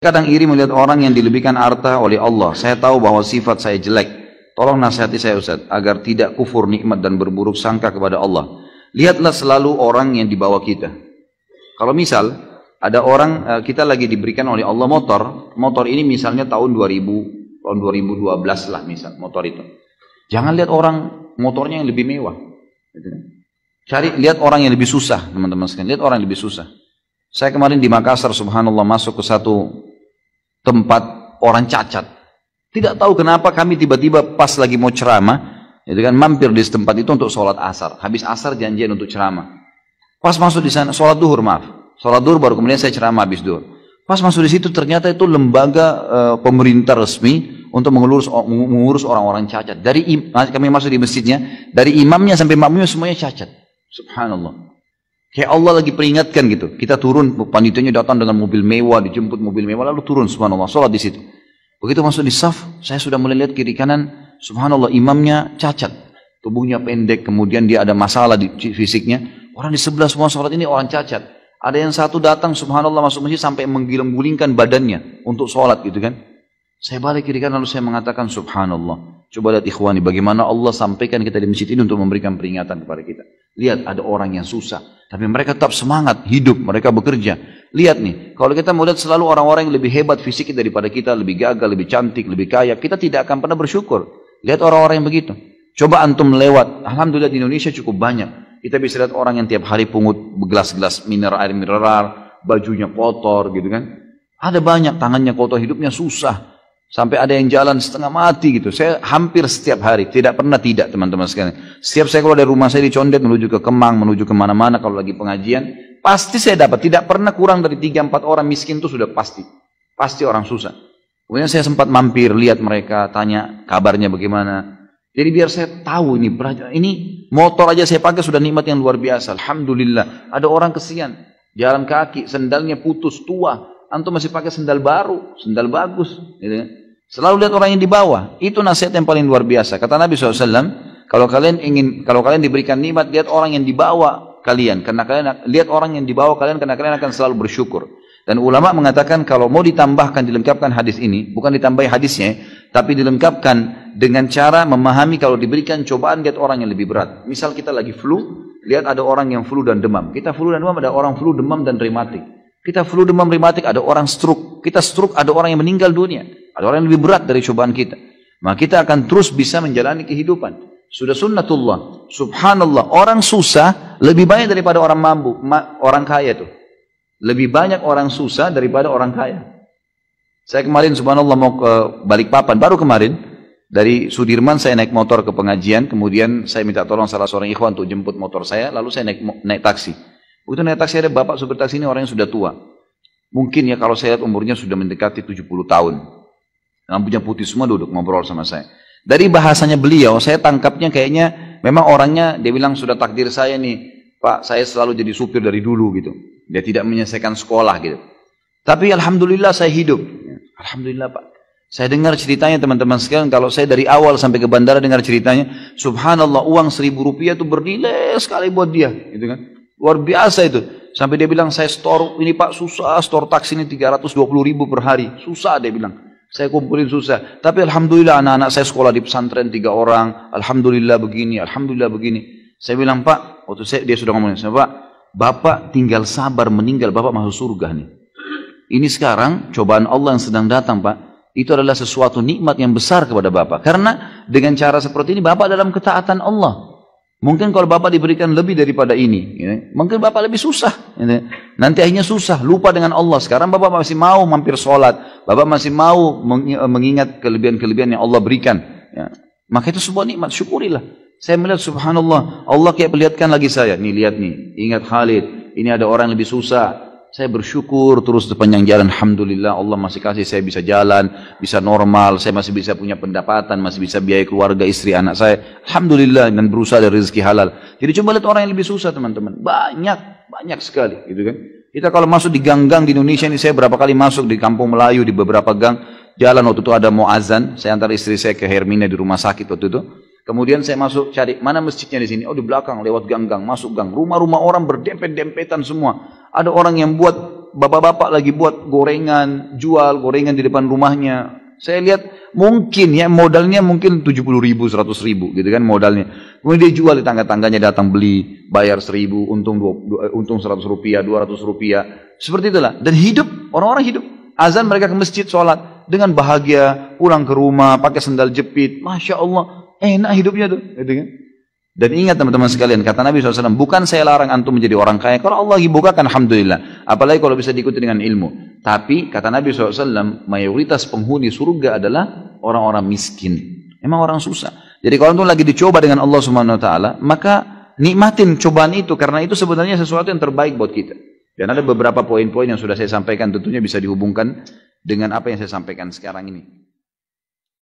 Kadang iri melihat orang yang dilebihkan harta oleh Allah. Saya tahu bahwa sifat saya jelek. Tolong nasihati saya Ustaz, agar tidak kufur nikmat dan berburuk sangka kepada Allah. Lihatlah selalu orang yang di bawah kita. Kalau misal, ada orang, kita lagi diberikan oleh Allah motor ini misalnya tahun 2012 lah misal, motor itu. Jangan lihat orang motornya yang lebih mewah. Lihat orang yang lebih susah, teman-teman sekalian. Lihat orang yang lebih susah. Saya kemarin di Makassar, subhanallah, masuk ke satu tempat orang cacat. Tidak tahu kenapa kami tiba-tiba pas lagi mau ceramah, mampir di tempat itu untuk sholat asar. Habis asar janjian untuk ceramah. Pas masuk di sana, sholat duhur baru kemudian saya ceramah habis duhur. Pas masuk di situ ternyata itu lembaga pemerintah resmi untuk mengurus orang-orang cacat. Kami masuk di masjidnya, dari imamnya sampai makmumnya semuanya cacat. Subhanallah. Kayak Allah lagi peringatkan gitu. Kita turun, panitianya datang dengan mobil mewah, dijemput mobil mewah, lalu turun, subhanallah, sholat di situ. Begitu masuk di saf, saya sudah mulai lihat kiri kanan, subhanallah, imamnya cacat. Tubuhnya pendek, kemudian dia ada masalah di fisiknya. Orang di sebelah semua sholat ini orang cacat. Ada yang satu datang, subhanallah, masuk masjid sampai menggiling-gulingkan badannya untuk sholat gitu kan. Saya balik kiri kanan lalu saya mengatakan, subhanallah. Coba lihat ikhwani, bagaimana Allah sampaikan kita di masjid ini untuk memberikan peringatan kepada kita. Lihat, ada orang yang susah, tapi mereka tetap semangat, hidup, mereka bekerja. Lihat nih, kalau kita mau lihat selalu orang-orang yang lebih hebat fisiknya daripada kita, lebih gagah, lebih cantik, lebih kaya, kita tidak akan pernah bersyukur. Lihat orang-orang yang begitu. Coba antum lewat, alhamdulillah di Indonesia cukup banyak. Kita bisa lihat orang yang tiap hari pungut gelas-gelas air mineral, bajunya kotor gitu kan. Ada banyak, tangannya kotor, hidupnya susah. Sampai ada yang jalan setengah mati gitu. Saya hampir setiap hari, tidak pernah tidak teman-teman sekalian. Setiap saya keluar dari rumah saya di Condet, menuju ke Kemang, menuju kemana-mana kalau lagi pengajian, pasti saya dapat. Tidak pernah kurang dari 3-4 orang miskin itu sudah pasti. Pasti orang susah. Kemudian saya sempat mampir, lihat mereka, tanya kabarnya bagaimana. Jadi biar saya tahu ini motor aja saya pakai sudah nikmat yang luar biasa. Alhamdulillah. Ada orang kesian, jalan kaki, sendalnya putus, tua. Antum masih pakai sendal baru, sendal bagus. Gitu. Selalu lihat orang yang di bawah. Itu nasihat yang paling luar biasa. Kata Nabi SAW, kalau kalian diberikan nikmat, lihat orang yang di bawah kalian. Karena kalian lihat orang yang di bawah kalian, karena kalian akan selalu bersyukur. Dan ulama mengatakan kalau mau ditambahkan, dilengkapkan hadis ini, bukan ditambahi hadisnya, tapi dilengkapkan dengan cara memahami kalau diberikan cobaan, lihat orang yang lebih berat. Misal kita lagi flu, lihat ada orang yang flu dan demam. Kita flu dan demam, ada orang flu, demam dan rematik. Kita flu, demam, rematik, ada orang stroke. Kita stroke, ada orang yang meninggal dunia. Ada orang yang lebih berat dari cobaan kita. Maka kita akan terus bisa menjalani kehidupan. Sudah sunnatullah. Subhanallah. Orang susah lebih banyak daripada orang mampu. Orang kaya tuh. Lebih banyak orang susah daripada orang kaya. Saya kemarin subhanallah mau ke Balikpapan. Baru kemarin. Dari Sudirman saya naik motor ke pengajian. Kemudian saya minta tolong salah seorang ikhwan untuk jemput motor saya. Lalu saya naik taksi. Begitu naik taksi ada bapak supir taksi ini orang yang sudah tua. Mungkin ya kalau saya lihat umurnya sudah mendekati 70 tahun. Rambutnya putih semua, duduk ngobrol sama saya. Dari bahasanya beliau, saya tangkapnya kayaknya memang orangnya, dia bilang sudah takdir saya nih, Pak, saya selalu jadi supir dari dulu gitu. Dia tidak menyelesaikan sekolah gitu. Tapi alhamdulillah saya hidup. Alhamdulillah Pak. Saya dengar ceritanya teman-teman sekalian, kalau saya dari awal sampai ke bandara dengar ceritanya, subhanallah uang 1.000 rupiah itu bernilai sekali buat dia, gitu kan. Luar biasa itu. Sampai dia bilang, saya store, ini Pak susah, store taksi ini 320.000 per hari. Susah dia bilang. Saya kumpulin susah. Tapi alhamdulillah anak-anak saya sekolah di pesantren 3 orang. Alhamdulillah begini, alhamdulillah begini. Saya bilang, Pak, dia sudah ngomongin, saya, Pak, Bapak tinggal sabar meninggal, Bapak masuk surga nih. Ini sekarang cobaan Allah yang sedang datang, Pak. Itu adalah sesuatu nikmat yang besar kepada Bapak. Karena dengan cara seperti ini Bapak dalam ketaatan Allah. Mungkin kalau Bapak diberikan lebih daripada ini, mungkin Bapak lebih susah. Nanti akhirnya susah, lupa dengan Allah. Sekarang Bapak masih mau mampir sholat. Bapak masih mau mengingat kelebihan-kelebihan yang Allah berikan. Maka itu sebuah nikmat, syukurilah. Saya melihat subhanallah, Allah kayak perlihatkan lagi saya. Nih lihat nih, ingat Khalid, ini ada orang yang lebih susah. Saya bersyukur terus sepanjang jalan. Alhamdulillah Allah masih kasih saya bisa jalan, bisa normal. Saya masih bisa punya pendapatan, masih bisa biaya keluarga, istri, anak saya. Alhamdulillah, dan berusaha dari rezeki halal. Jadi coba lihat orang yang lebih susah teman-teman. Banyak sekali gitu kan. Kita kalau masuk di gang-gang di Indonesia ini, saya berapa kali masuk di kampung Melayu, di beberapa gang. Jalan waktu itu ada mau azan. Saya antar istri saya ke Hermina di rumah sakit waktu itu. Kemudian saya masuk cari mana masjidnya di sini. Oh di belakang, lewat gang-gang, masuk gang. Rumah-rumah orang berdempet-dempetan semua. Ada orang yang buat bapak-bapak lagi buat gorengan, jual gorengan di depan rumahnya. Saya lihat mungkin ya modalnya mungkin 70.000, 100.000 gitu kan modalnya. Kemudian dia jual di tangga-tangganya, datang beli, bayar 1.000, untung 100 rupiah, 200 rupiah. Seperti itulah. Dan hidup, orang-orang hidup. Azan mereka ke masjid, sholat. Dengan bahagia, pulang ke rumah, pakai sendal jepit. Masya Allah, enak hidupnya tuh. Gitu kan? Dan ingat teman-teman sekalian, kata Nabi SAW, bukan saya larang antum menjadi orang kaya. Kalau Allah bukakan, alhamdulillah. Apalagi kalau bisa diikuti dengan ilmu. Tapi kata Nabi SAW, mayoritas penghuni surga adalah orang-orang miskin. Emang orang susah. Jadi kalau antum lagi dicoba dengan Allah Subhanahu Wa Taala, maka nikmatin cobaan itu, karena itu sebenarnya sesuatu yang terbaik buat kita. Dan ada beberapa poin-poin yang sudah saya sampaikan, tentunya bisa dihubungkan dengan apa yang saya sampaikan sekarang ini.